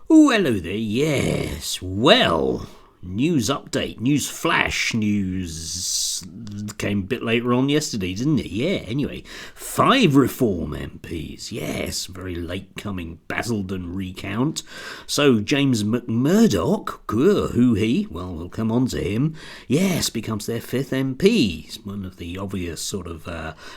Oh, hello there. Yes. Well, news update, news flash, news came a bit later on yesterday, didn't it? Yeah, anyway. 5 Reform MPs. Yes, very late coming Basildon recount. So, James McMurdoch, who he? Well, we'll come on to him. Yes, becomes their 5th MP. He's one of the obvious sort of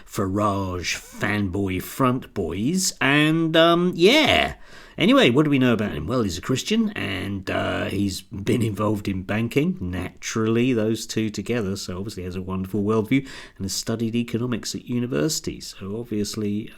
Farage fanboy front boys. And, yeah. Anyway, what do we know about him? Well, he's a Christian and he's been involved in banking, naturally, those two together, so obviously has a wonderful worldview and has studied economics at university, so obviously,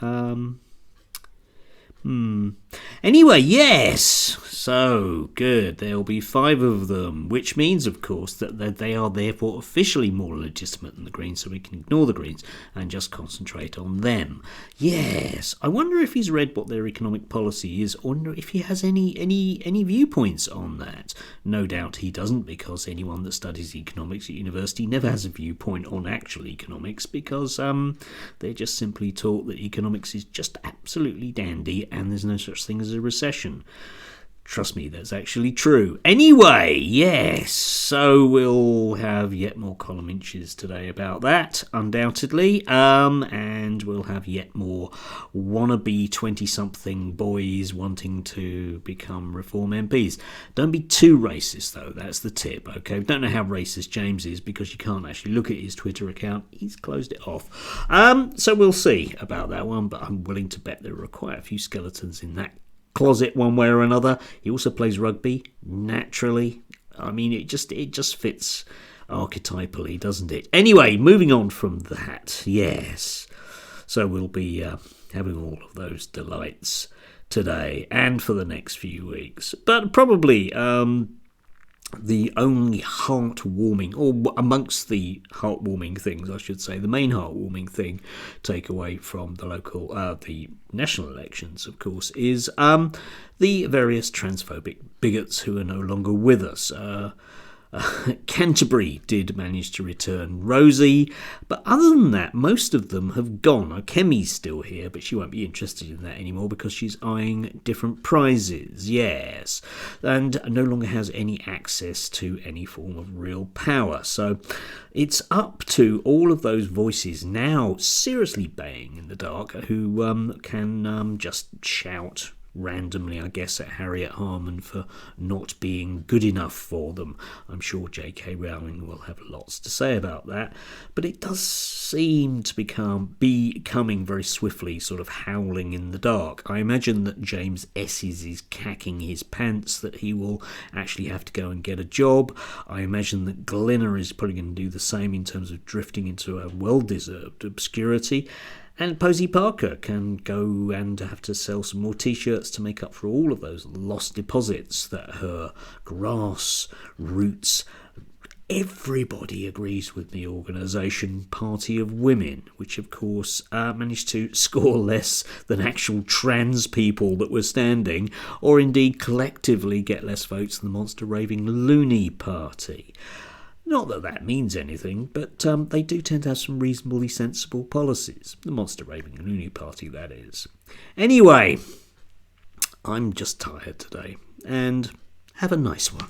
Anyway, yes, so good, there'll be 5 of them, which means, of course, that they are therefore officially more legitimate than the Greens, so we can ignore the Greens and just concentrate on them. Yes, I wonder if he's read what their economic policy is, or if he has any viewpoints on that. No doubt he doesn't, because anyone that studies economics at university never has a viewpoint on actual economics, because they're just simply taught that economics is just absolutely dandy and there's no such thing as a recession. Trust me, that's actually true. Anyway, yes, so we'll have yet more column inches today about that, undoubtedly, and we'll have yet more wannabe 20-something boys wanting to become Reform MPs. Don't be too racist, though, that's the tip, okay? Don't know how racist James is, because you can't actually look at his Twitter account. He's closed it off. So we'll see about that one, but I'm willing to bet there are quite a few skeletons in that closet one way or another. He also plays rugby, naturally. I mean, it just fits archetypally, doesn't it? Anyway, moving on from that, yes. So we'll be having all of those delights today and for the next few weeks. But probably the only heartwarming, or amongst the heartwarming things, I should say, the main heartwarming thing take away from the the national elections, of course, is the various transphobic bigots who are no longer with us. Canterbury did manage to return Rosie, but other than that, most of them have gone. Kemi's still here, but she won't be interested in that anymore because she's eyeing different prizes, yes, and no longer has any access to any form of real power. So it's up to all of those voices now seriously baying in the dark who can just shout randomly, I guess, at Harriet Harman for not being good enough for them. I'm sure J.K. Rowling will have lots to say about that, but it does seem to becoming very swiftly sort of howling in the dark. I imagine that James Esses is cacking his pants, that he will actually have to go and get a job. I imagine that Glenna is probably going to do the same in terms of drifting into a well-deserved obscurity. And Posey Parker can go and have to sell some more T-shirts to make up for all of those lost deposits that her grassroots, everybody agrees with the organisation, Party of Women, which of course managed to score less than actual trans people that were standing, or indeed collectively get less votes than the monster raving loony party. Not that that means anything, but they do tend to have some reasonably sensible policies. The monster raving loony party, that is. Anyway, I'm just tired today, and have a nice one.